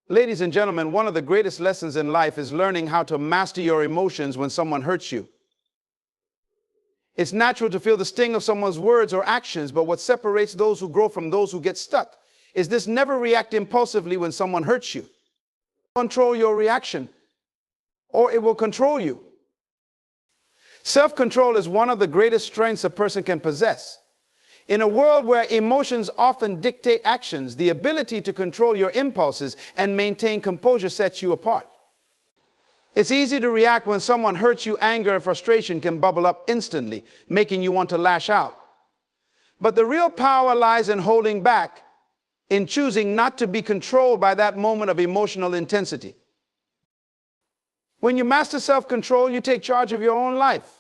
Ladies and gentlemen, one of the greatest lessons in life is learning how to master your emotions when someone hurts you. It's natural to feel the sting of someone's words or actions, but what separates those who grow from those who get stuck is this: never react impulsively when someone hurts you. Control your reaction, or it will control you. Self-control is one of the greatest strengths a person can possess. In a world where emotions often dictate actions, the ability to control your impulses and maintain composure sets you apart. It's easy to react when someone hurts you. Anger and frustration can bubble up instantly, making you want to lash out. But the real power lies in holding back, in choosing not to be controlled by that moment of emotional intensity. When you master self-control, you take charge of your own life.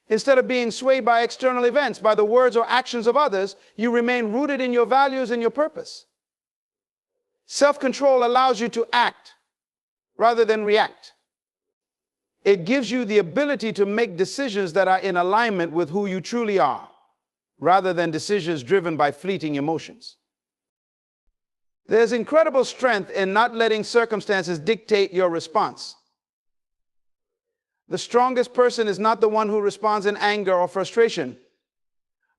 Instead of being swayed by external events, by the words or actions of others, you remain rooted in your values and your purpose. Self-control allows you to act rather than react. It gives you the ability to make decisions that are in alignment with who you truly are, rather than decisions driven by fleeting emotions. There's incredible strength in not letting circumstances dictate your response. The strongest person is not the one who responds in anger or frustration,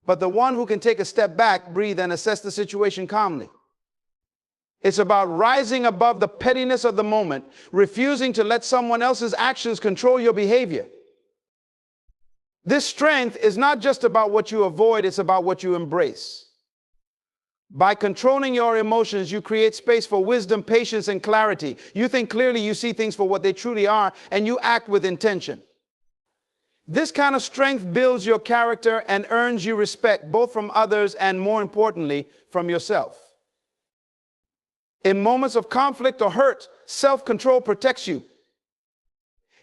but the one who can take a step back, breathe, and assess the situation calmly. It's about rising above the pettiness of the moment, refusing to let someone else's actions control your behavior. This strength is not just about what you avoid, it's about what you embrace. By controlling your emotions, you create space for wisdom, patience, and clarity. You think clearly, you see things for what they truly are, and you act with intention. This kind of strength builds your character and earns you respect, both from others and, more importantly, from yourself. In moments of conflict or hurt, self-control protects you.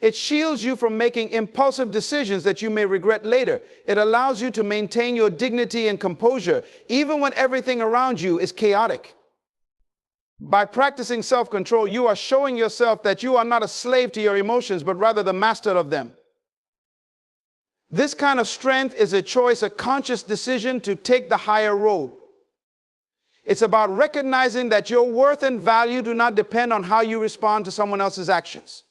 It shields you from making impulsive decisions that you may regret later. It allows you to maintain your dignity and composure, even when everything around you is chaotic. By practicing self-control, you are showing yourself that you are not a slave to your emotions, but rather the master of them. This kind of strength is a choice, a conscious decision to take the higher road. It's about recognizing that your worth and value do not depend on how you respond to someone else's actions.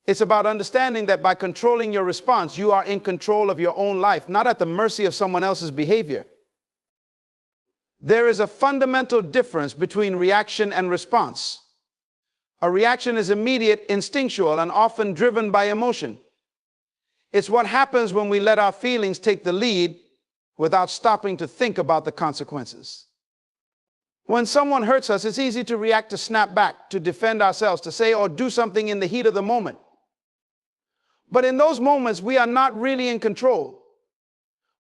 It's about understanding that by controlling your response, you are in control of your own life, not at the mercy of someone else's behavior. There is a fundamental difference between reaction and response. A reaction is immediate, instinctual, and often driven by emotion. It's what happens when we let our feelings take the lead without stopping to think about the consequences. When someone hurts us, it's easy to react, to snap back, to defend ourselves, to say or do something in the heat of the moment. But in those moments, we are not really in control.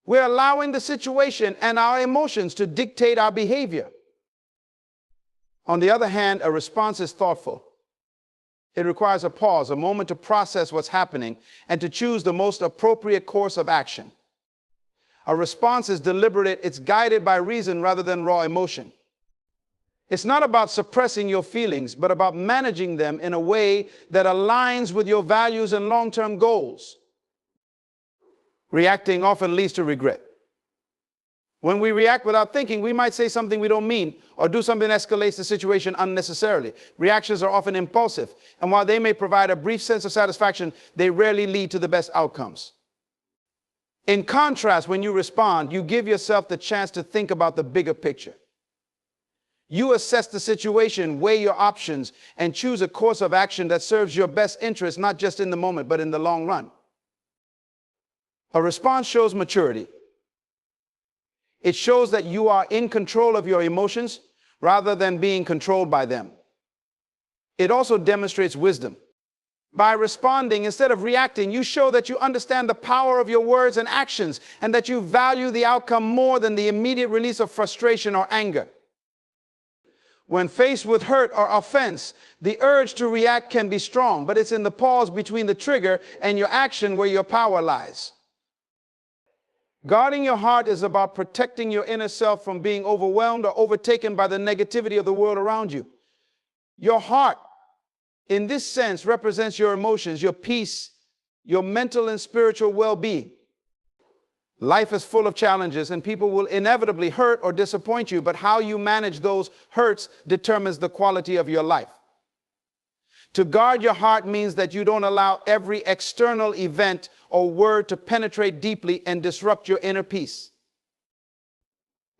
We're allowing the situation and our emotions to dictate our behavior. On the other hand, a response is thoughtful. It requires a pause, a moment to process what's happening and to choose the most appropriate course of action. A response is deliberate. It's guided by reason rather than raw emotion. It's not about suppressing your feelings, but about managing them in a way that aligns with your values and long-term goals. Reacting often leads to regret. When we react without thinking, we might say something we don't mean or do something that escalates the situation unnecessarily. Reactions are often impulsive, and while they may provide a brief sense of satisfaction, they rarely lead to the best outcomes. In contrast, when you respond, you give yourself the chance to think about the bigger picture. You assess the situation, weigh your options, and choose a course of action that serves your best interest, not just in the moment, but in the long run. A response shows maturity. It shows that you are in control of your emotions rather than being controlled by them. It also demonstrates wisdom. By responding instead of reacting, you show that you understand the power of your words and actions and that you value the outcome more than the immediate release of frustration or anger. When faced with hurt or offense, the urge to react can be strong, but it's in the pause between the trigger and your action where your power lies. Guarding your heart is about protecting your inner self from being overwhelmed or overtaken by the negativity of the world around you. Your heart, in this sense, represents your emotions, your peace, your mental and spiritual well-being. Life is full of challenges, and people will inevitably hurt or disappoint you, but how you manage those hurts determines the quality of your life. To guard your heart means that you don't allow every external event or word to penetrate deeply and disrupt your inner peace.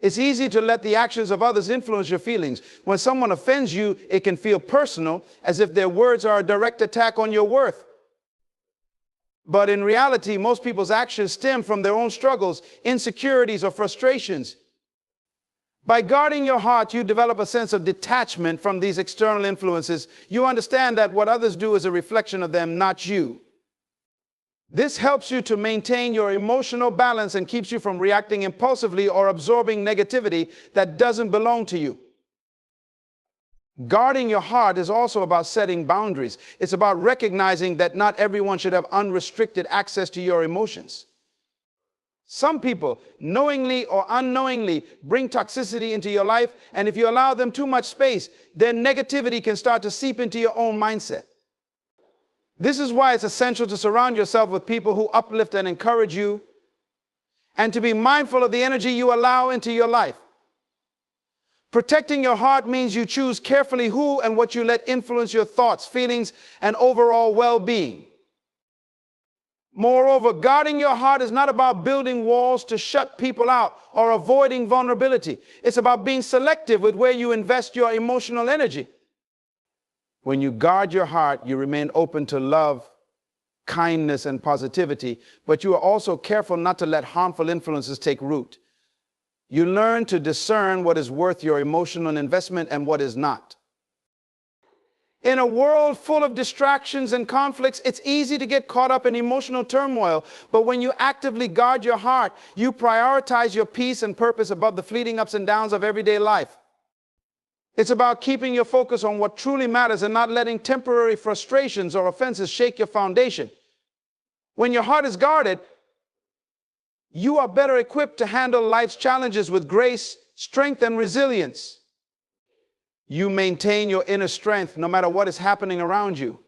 It's easy to let the actions of others influence your feelings. When someone offends you, it can feel personal, as if their words are a direct attack on your worth. But in reality, most people's actions stem from their own struggles, insecurities, or frustrations. By guarding your heart, you develop a sense of detachment from these external influences. You understand that what others do is a reflection of them, not you. This helps you to maintain your emotional balance and keeps you from reacting impulsively or absorbing negativity that doesn't belong to you. Guarding your heart is also about setting boundaries. It's about recognizing that not everyone should have unrestricted access to your emotions. Some people, knowingly or unknowingly, bring toxicity into your life, and if you allow them too much space, their negativity can start to seep into your own mindset. This is why it's essential to surround yourself with people who uplift and encourage you, and to be mindful of the energy you allow into your life. Protecting your heart means you choose carefully who and what you let influence your thoughts, feelings, and overall well-being. Moreover, guarding your heart is not about building walls to shut people out or avoiding vulnerability. It's about being selective with where you invest your emotional energy. When you guard your heart, you remain open to love, kindness, and positivity, but you are also careful not to let harmful influences take root. You learn to discern what is worth your emotional investment and what is not. In a world full of distractions and conflicts, it's easy to get caught up in emotional turmoil, but when you actively guard your heart, you prioritize your peace and purpose above the fleeting ups and downs of everyday life. It's about keeping your focus on what truly matters and not letting temporary frustrations or offenses shake your foundation. When your heart is guarded, you are better equipped to handle life's challenges with grace, strength, and resilience. You maintain your inner strength no matter what is happening around you.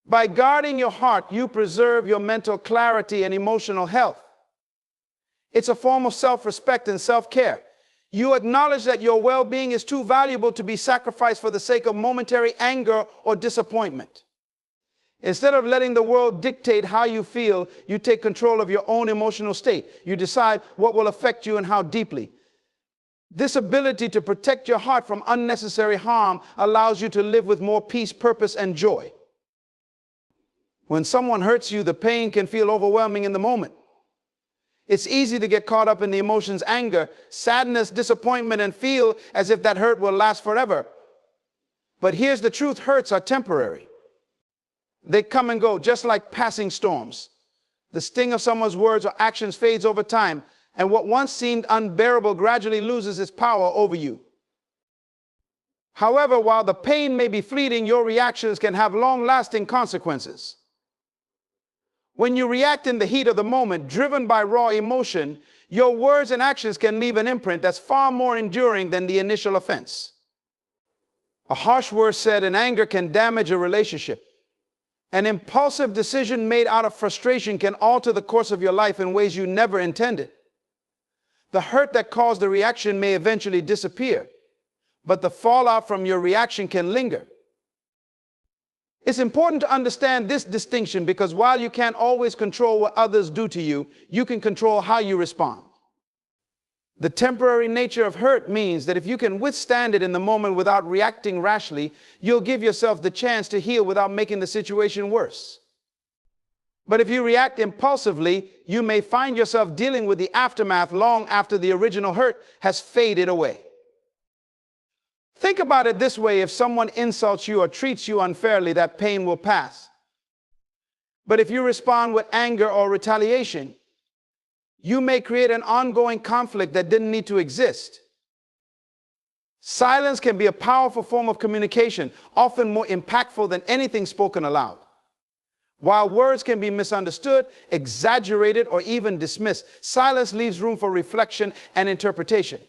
By guarding your heart, you preserve your mental clarity and emotional health. It's a form of self-respect and self-care. You acknowledge that your well-being is too valuable to be sacrificed for the sake of momentary anger or disappointment. Instead of letting the world dictate how you feel, you take control of your own emotional state. You decide what will affect you and how deeply. This ability to protect your heart from unnecessary harm allows you to live with more peace, purpose, and joy. When someone hurts you, the pain can feel overwhelming in the moment. It's easy to get caught up in the emotions anger, sadness, disappointment, and feel as if that hurt will last forever. But here's the truth: hurts are temporary. They come and go, just like passing storms. The sting of someone's words or actions fades over time, and what once seemed unbearable gradually loses its power over you. However, while the pain may be fleeting, your reactions can have long-lasting consequences. When you react in the heat of the moment, driven by raw emotion, your words and actions can leave an imprint that's far more enduring than the initial offense. A harsh word said in anger can damage a relationship. An impulsive decision made out of frustration can alter the course of your life in ways you never intended. The hurt that caused the reaction may eventually disappear, but the fallout from your reaction can linger. It's important to understand this distinction, because while you can't always control what others do to you, you can control how you respond. The temporary nature of hurt means that if you can withstand it in the moment without reacting rashly, you'll give yourself the chance to heal without making the situation worse. But if you react impulsively, you may find yourself dealing with the aftermath long after the original hurt has faded away. Think about it this way: if someone insults you or treats you unfairly, that pain will pass. But if you respond with anger or retaliation, you may create an ongoing conflict that didn't need to exist. Silence can be a powerful form of communication, often more impactful than anything spoken aloud. While words can be misunderstood, exaggerated, or even dismissed, silence leaves room for reflection and interpretation.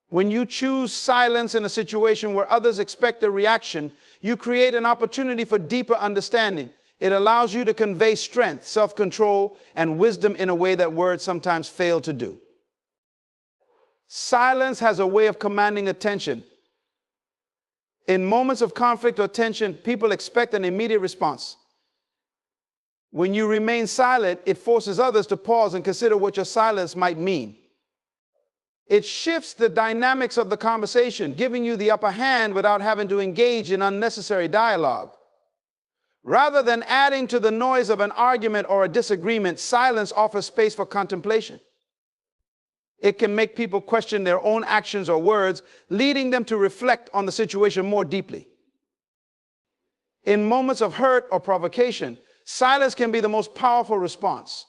When you choose silence in a situation where others expect a reaction, you create an opportunity for deeper understanding. It allows you to convey strength, self-control, and wisdom in a way that words sometimes fail to do. Silence has a way of commanding attention. In moments of conflict or tension, people expect an immediate response. When you remain silent, it forces others to pause and consider what your silence might mean. It shifts the dynamics of the conversation, giving you the upper hand without having to engage in unnecessary dialogue. Rather than adding to the noise of an argument or a disagreement, silence offers space for contemplation. It can make people question their own actions or words, leading them to reflect on the situation more deeply. In moments of hurt or provocation, silence can be the most powerful response.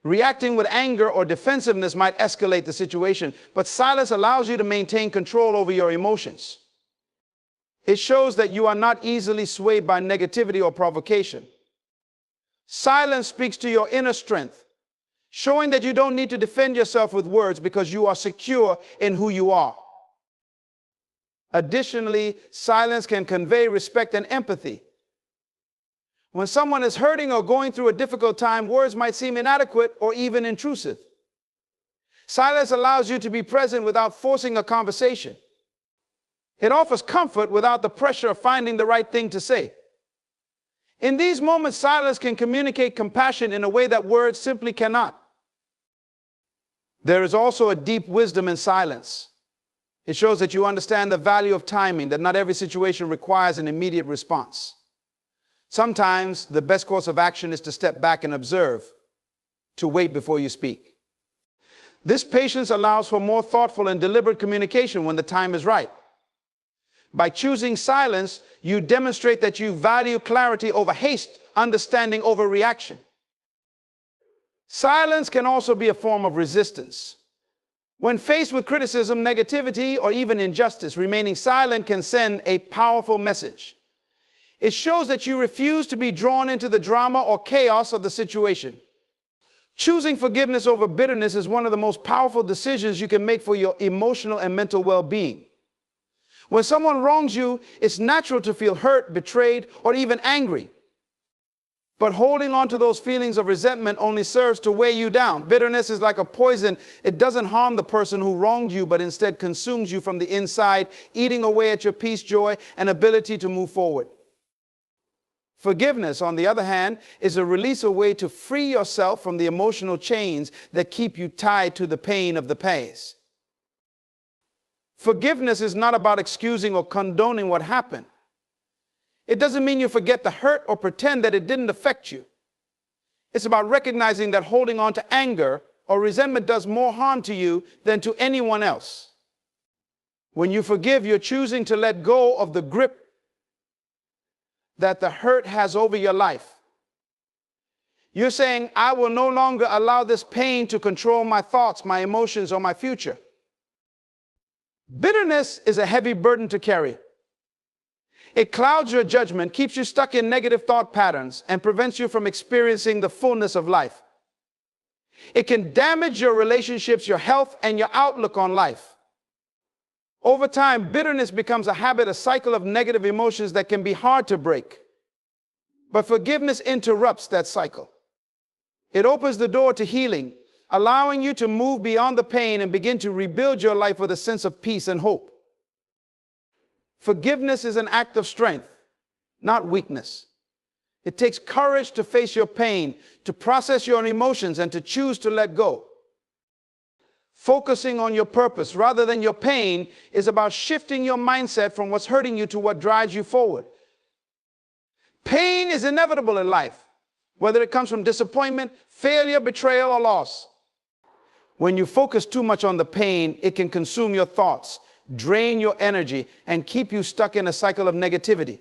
Reacting with anger or defensiveness might escalate the situation, but silence allows you to maintain control over your emotions. It shows that you are not easily swayed by negativity or provocation. Silence speaks to your inner strength, showing that you don't need to defend yourself with words because you are secure in who you are. Additionally, silence can convey respect and empathy. When someone is hurting or going through a difficult time, words might seem inadequate or even intrusive. Silence allows you to be present without forcing a conversation. It offers comfort without the pressure of finding the right thing to say. In these moments, silence can communicate compassion in a way that words simply cannot. There is also a deep wisdom in silence. It shows that you understand the value of timing, that not every situation requires an immediate response. Sometimes the best course of action is to step back and observe, to wait before you speak. This patience allows for more thoughtful and deliberate communication when the time is right. By choosing silence, you demonstrate that you value clarity over haste, understanding over reaction. Silence can also be a form of resistance. When faced with criticism, negativity, or even injustice, remaining silent can send a powerful message. It shows that you refuse to be drawn into the drama or chaos of the situation. Choosing forgiveness over bitterness is one of the most powerful decisions you can make for your emotional and mental well-being. When someone wrongs you, it's natural to feel hurt, betrayed, or even angry. But holding on to those feelings of resentment only serves to weigh you down. Bitterness is like a poison. It doesn't harm the person who wronged you, but instead consumes you from the inside, eating away at your peace, joy, and ability to move forward. Forgiveness, on the other hand, is a release, a way to free yourself from the emotional chains that keep you tied to the pain of the past. Forgiveness is not about excusing or condoning what happened. It doesn't mean you forget the hurt or pretend that it didn't affect you. It's about recognizing that holding on to anger or resentment does more harm to you than to anyone else. When you forgive, you're choosing to let go of the grip that the hurt has over your life. You're saying, I will no longer allow this pain to control my thoughts, my emotions, or my future. Bitterness is a heavy burden to carry. It clouds your judgment, keeps you stuck in negative thought patterns, and prevents you from experiencing the fullness of life. It can damage your relationships, your health, and your outlook on life. Over time, bitterness becomes a habit, a cycle of negative emotions that can be hard to break. But forgiveness interrupts that cycle. It opens the door to healing, allowing you to move beyond the pain and begin to rebuild your life with a sense of peace and hope. Forgiveness is an act of strength, not weakness. It takes courage to face your pain, to process your emotions, and to choose to let go. Focusing on your purpose rather than your pain is about shifting your mindset from what's hurting you to what drives you forward. Pain is inevitable in life, whether it comes from disappointment, failure, betrayal, or loss. When you focus too much on the pain, it can consume your thoughts, drain your energy, and keep you stuck in a cycle of negativity.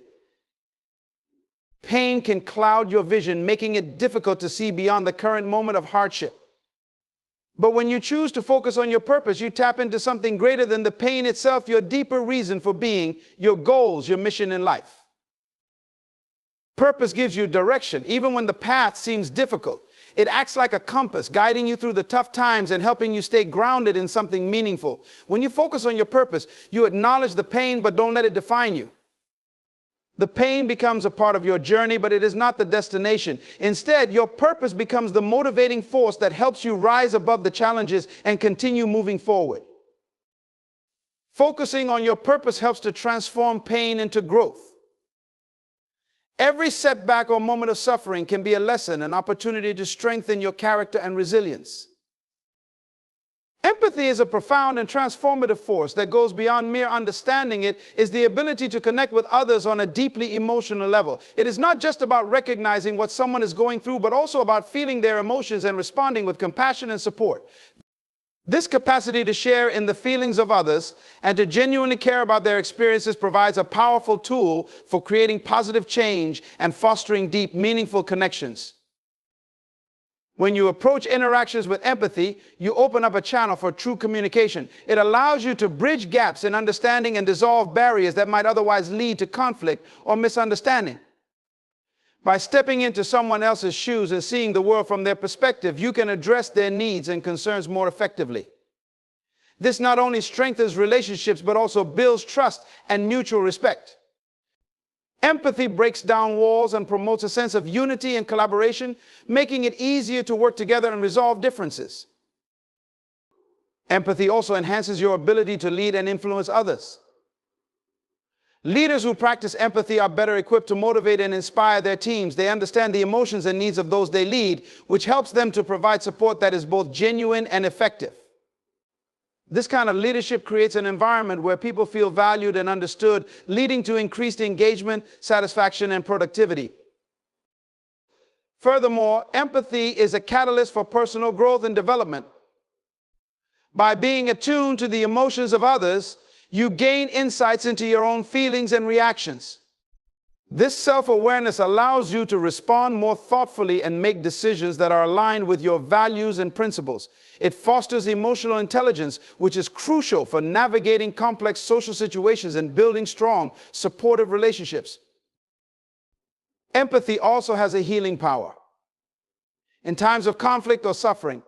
Pain can cloud your vision, making it difficult to see beyond the current moment of hardship. But when you choose to focus on your purpose, you tap into something greater than the pain itself, your deeper reason for being, your goals, your mission in life. Purpose gives you direction, even when the path seems difficult. It acts like a compass, guiding you through the tough times and helping you stay grounded in something meaningful. When you focus on your purpose, you acknowledge the pain, but don't let it define you. The pain becomes a part of your journey, but it is not the destination. Instead, your purpose becomes the motivating force that helps you rise above the challenges and continue moving forward. Focusing on your purpose helps to transform pain into growth. Every setback or moment of suffering can be a lesson, an opportunity to strengthen your character and resilience. Empathy is a profound and transformative force that goes beyond mere understanding. It is the ability to connect with others on a deeply emotional level. It is not just about recognizing what someone is going through, but also about feeling their emotions and responding with compassion and support. This capacity to share in the feelings of others and to genuinely care about their experiences provides a powerful tool for creating positive change and fostering deep, meaningful connections. When you approach interactions with empathy, you open up a channel for true communication. It allows you to bridge gaps in understanding and dissolve barriers that might otherwise lead to conflict or misunderstanding. By stepping into someone else's shoes and seeing the world from their perspective, you can address their needs and concerns more effectively. This not only strengthens relationships, but also builds trust and mutual respect. Empathy breaks down walls and promotes a sense of unity and collaboration, making it easier to work together and resolve differences. Empathy also enhances your ability to lead and influence others. Leaders who practice empathy are better equipped to motivate and inspire their teams. They understand the emotions and needs of those they lead, which helps them to provide support that is both genuine and effective. This kind of leadership creates an environment where people feel valued and understood, leading to increased engagement, satisfaction, and productivity. Furthermore, empathy is a catalyst for personal growth and development. By being attuned to the emotions of others, you gain insights into your own feelings and reactions. This self-awareness allows you to respond more thoughtfully and make decisions that are aligned with your values and principles. It fosters emotional intelligence, which is crucial for navigating complex social situations and building strong, supportive relationships. Empathy also has a healing power. In times of conflict or suffering,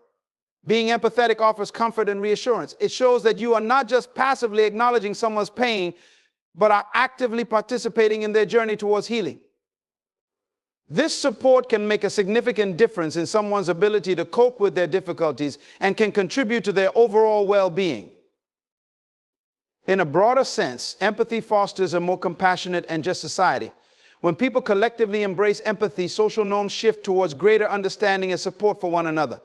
being empathetic offers comfort and reassurance. It shows that you are not just passively acknowledging someone's pain, but are actively participating in their journey towards healing. This support can make a significant difference in someone's ability to cope with their difficulties and can contribute to their overall well-being. In a broader sense, empathy fosters a more compassionate and just society. When people collectively embrace empathy, social norms shift towards greater understanding and support for one another.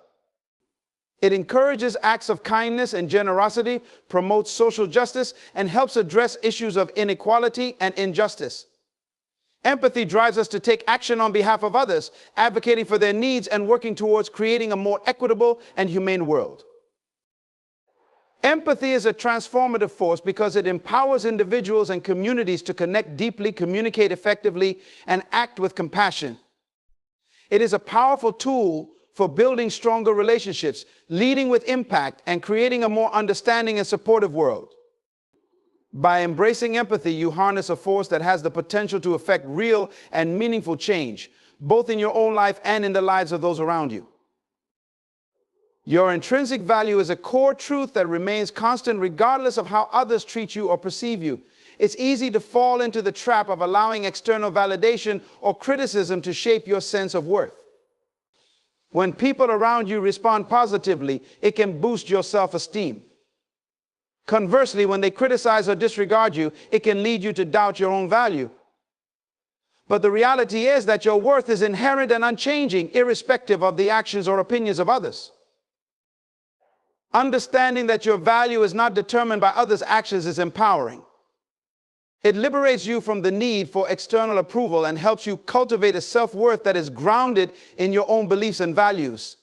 It encourages acts of kindness and generosity, promotes social justice, and helps address issues of inequality and injustice. Empathy drives us to take action on behalf of others, advocating for their needs and working towards creating a more equitable and humane world. Empathy is a transformative force because it empowers individuals and communities to connect deeply, communicate effectively, and act with compassion. It is a powerful tool for building stronger relationships, leading with impact, and creating a more understanding and supportive world. By embracing empathy, you harness a force that has the potential to affect real and meaningful change, both in your own life and in the lives of those around you. Your intrinsic value is a core truth that remains constant regardless of how others treat you or perceive you. It's easy to fall into the trap of allowing external validation or criticism to shape your sense of worth. When people around you respond positively, it can boost your self-esteem. Conversely, when they criticize or disregard you, it can lead you to doubt your own value. But the reality is that your worth is inherent and unchanging, irrespective of the actions or opinions of others. Understanding that your value is not determined by others' actions is empowering. It liberates you from the need for external approval and helps you cultivate a self-worth that is grounded in your own beliefs and values.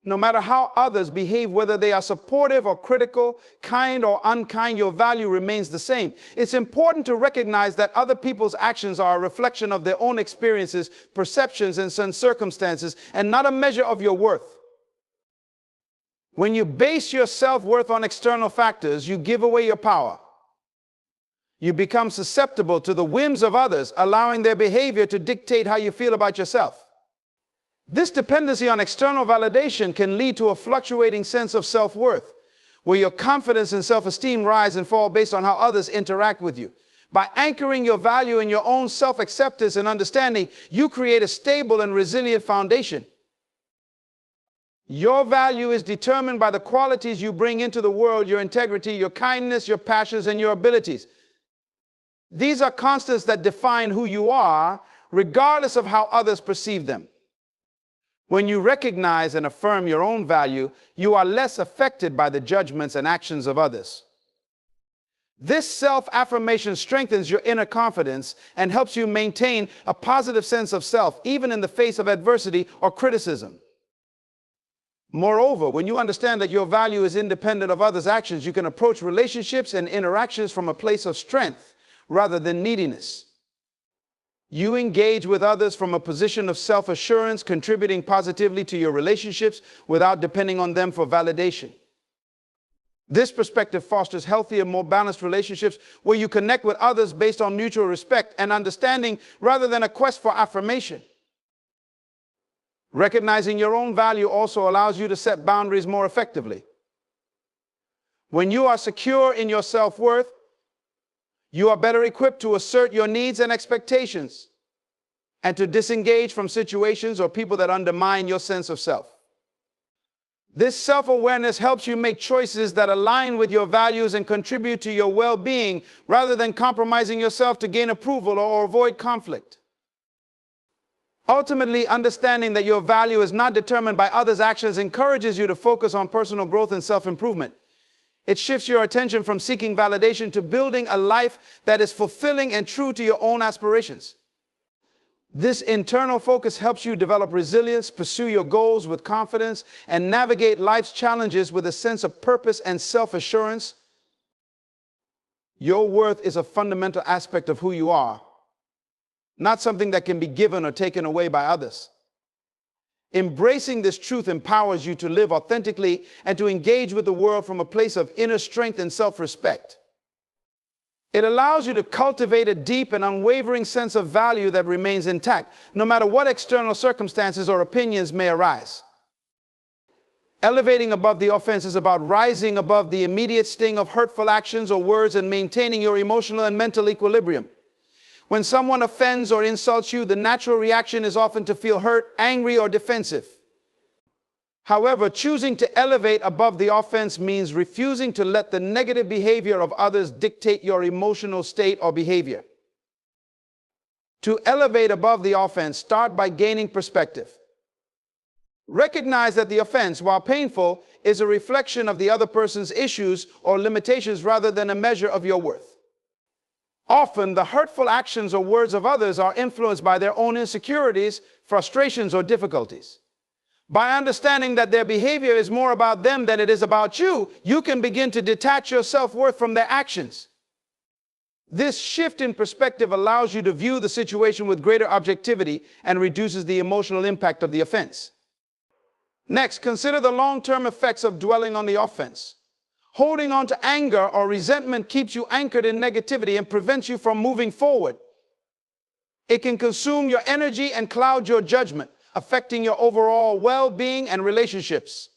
No matter how others behave, whether they are supportive or critical, kind or unkind, your value remains the same. It's important to recognize that other people's actions are a reflection of their own experiences, perceptions, and circumstances, and not a measure of your worth. When you base your self-worth on external factors, you give away your power. You become susceptible to the whims of others, allowing their behavior to dictate how you feel about yourself. This dependency on external validation can lead to a fluctuating sense of self-worth, where your confidence and self-esteem rise and fall based on how others interact with you. By anchoring your value in your own self-acceptance and understanding, you create a stable and resilient foundation. Your value is determined by the qualities you bring into the world: your integrity, your kindness, your passions, and your abilities. These are constants that define who you are, regardless of how others perceive them. When you recognize and affirm your own value, you are less affected by the judgments and actions of others. This self-affirmation strengthens your inner confidence and helps you maintain a positive sense of self, even in the face of adversity or criticism. Moreover, when you understand that your value is independent of others' actions, you can approach relationships and interactions from a place of strength rather than neediness. You engage with others from a position of self-assurance, contributing positively to your relationships without depending on them for validation. This perspective fosters healthier, more balanced relationships where you connect with others based on mutual respect and understanding rather than a quest for affirmation. Recognizing your own value also allows you to set boundaries more effectively. When you are secure in your self-worth, you are better equipped to assert your needs and expectations and to disengage from situations or people that undermine your sense of self. This self-awareness helps you make choices that align with your values and contribute to your well-being rather than compromising yourself to gain approval or avoid conflict. Ultimately, understanding that your value is not determined by others' actions encourages you to focus on personal growth and self-improvement. It shifts your attention from seeking validation to building a life that is fulfilling and true to your own aspirations. This internal focus helps you develop resilience, pursue your goals with confidence, and navigate life's challenges with a sense of purpose and self-assurance. Your worth is a fundamental aspect of who you are, not something that can be given or taken away by others. Embracing this truth empowers you to live authentically and to engage with the world from a place of inner strength and self-respect. It allows you to cultivate a deep and unwavering sense of value that remains intact, no matter what external circumstances or opinions may arise. Elevating above the offense is about rising above the immediate sting of hurtful actions or words and maintaining your emotional and mental equilibrium. When someone offends or insults you, the natural reaction is often to feel hurt, angry, or defensive. However, choosing to elevate above the offense means refusing to let the negative behavior of others dictate your emotional state or behavior. To elevate above the offense, start by gaining perspective. Recognize that the offense, while painful, is a reflection of the other person's issues or limitations rather than a measure of your worth. Often, the hurtful actions or words of others are influenced by their own insecurities, frustrations, or difficulties. By understanding that their behavior is more about them than it is about you, you can begin to detach your self-worth from their actions. This shift in perspective allows you to view the situation with greater objectivity and reduces the emotional impact of the offense. Next, consider the long-term effects of dwelling on the offense. Holding on to anger or resentment keeps you anchored in negativity and prevents you from moving forward. It can consume your energy and cloud your judgment, affecting your overall well-being and relationships.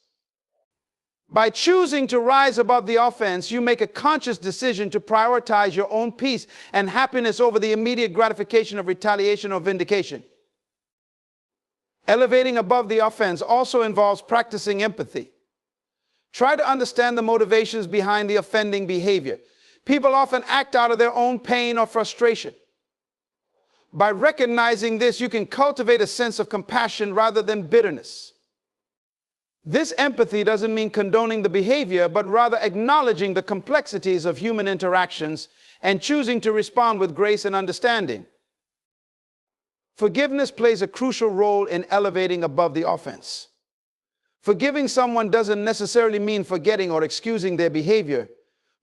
By choosing to rise above the offense, you make a conscious decision to prioritize your own peace and happiness over the immediate gratification of retaliation or vindication. Elevating above the offense also involves practicing empathy. Try to understand the motivations behind the offending behavior. People often act out of their own pain or frustration. By recognizing this, you can cultivate a sense of compassion rather than bitterness. This empathy doesn't mean condoning the behavior, but rather acknowledging the complexities of human interactions and choosing to respond with grace and understanding. Forgiveness plays a crucial role in elevating above the offense. Forgiving someone doesn't necessarily mean forgetting or excusing their behavior,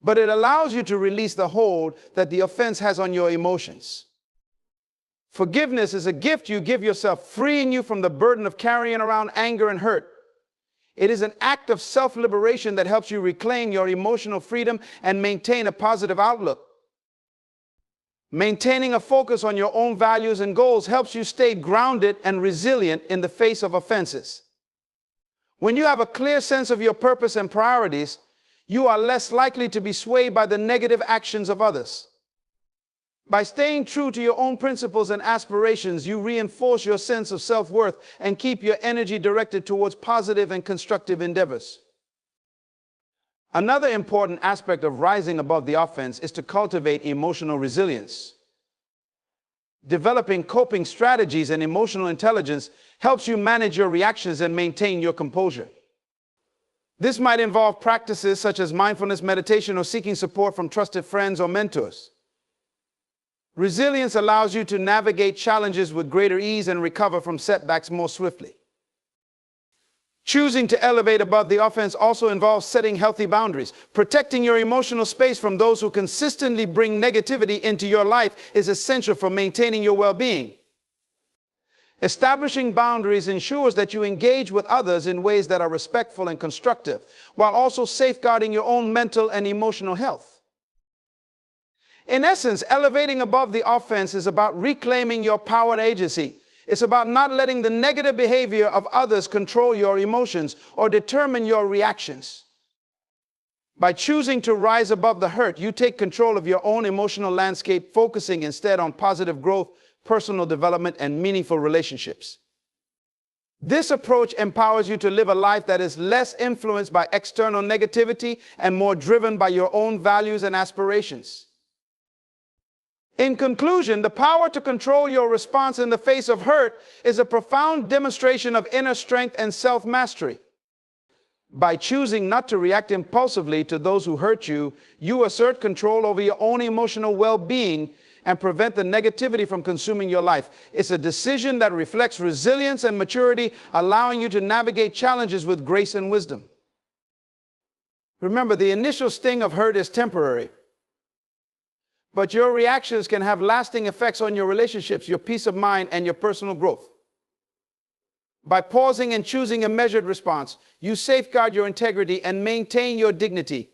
but it allows you to release the hold that the offense has on your emotions. Forgiveness is a gift you give yourself, freeing you from the burden of carrying around anger and hurt. It is an act of self-liberation that helps you reclaim your emotional freedom and maintain a positive outlook. Maintaining a focus on your own values and goals helps you stay grounded and resilient in the face of offenses. When you have a clear sense of your purpose and priorities, you are less likely to be swayed by the negative actions of others. By staying true to your own principles and aspirations, you reinforce your sense of self-worth and keep your energy directed towards positive and constructive endeavors. Another important aspect of rising above the offense is to cultivate emotional resilience. Developing coping strategies and emotional intelligence helps you manage your reactions and maintain your composure. This might involve practices such as mindfulness meditation or seeking support from trusted friends or mentors. Resilience allows you to navigate challenges with greater ease and recover from setbacks more swiftly. Choosing to elevate above the offense also involves setting healthy boundaries. Protecting your emotional space from those who consistently bring negativity into your life is essential for maintaining your well-being. Establishing boundaries ensures that you engage with others in ways that are respectful and constructive, while also safeguarding your own mental and emotional health. In essence, elevating above the offense is about reclaiming your power and agency. It's about not letting the negative behavior of others control your emotions or determine your reactions. By choosing to rise above the hurt, you take control of your own emotional landscape, focusing instead on positive growth, personal development, and meaningful relationships. This approach empowers you to live a life that is less influenced by external negativity and more driven by your own values and aspirations. In conclusion, the power to control your response in the face of hurt is a profound demonstration of inner strength and self-mastery. By choosing not to react impulsively to those who hurt you, you assert control over your own emotional well-being and prevent the negativity from consuming your life. It's a decision that reflects resilience and maturity, allowing you to navigate challenges with grace and wisdom. Remember, the initial sting of hurt is temporary. But your reactions can have lasting effects on your relationships, your peace of mind, and your personal growth. By pausing and choosing a measured response, you safeguard your integrity and maintain your dignity.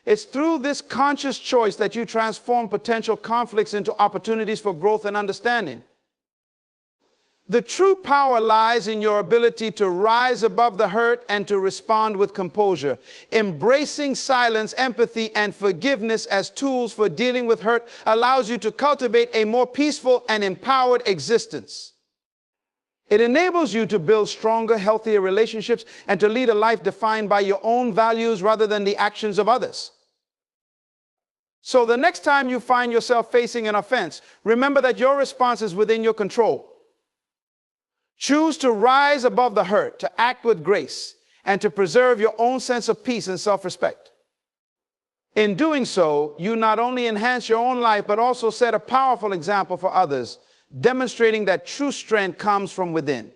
It's through this conscious choice that you transform potential conflicts into opportunities for growth and understanding. The true power lies in your ability to rise above the hurt and to respond with composure. Embracing silence, empathy, and forgiveness as tools for dealing with hurt allows you to cultivate a more peaceful and empowered existence. It enables you to build stronger, healthier relationships and to lead a life defined by your own values rather than the actions of others. So the next time you find yourself facing an offense, remember that your response is within your control. Choose to rise above the hurt, to act with grace, and to preserve your own sense of peace and self-respect. In doing so, you not only enhance your own life, but also set a powerful example for others, demonstrating that true strength comes from within.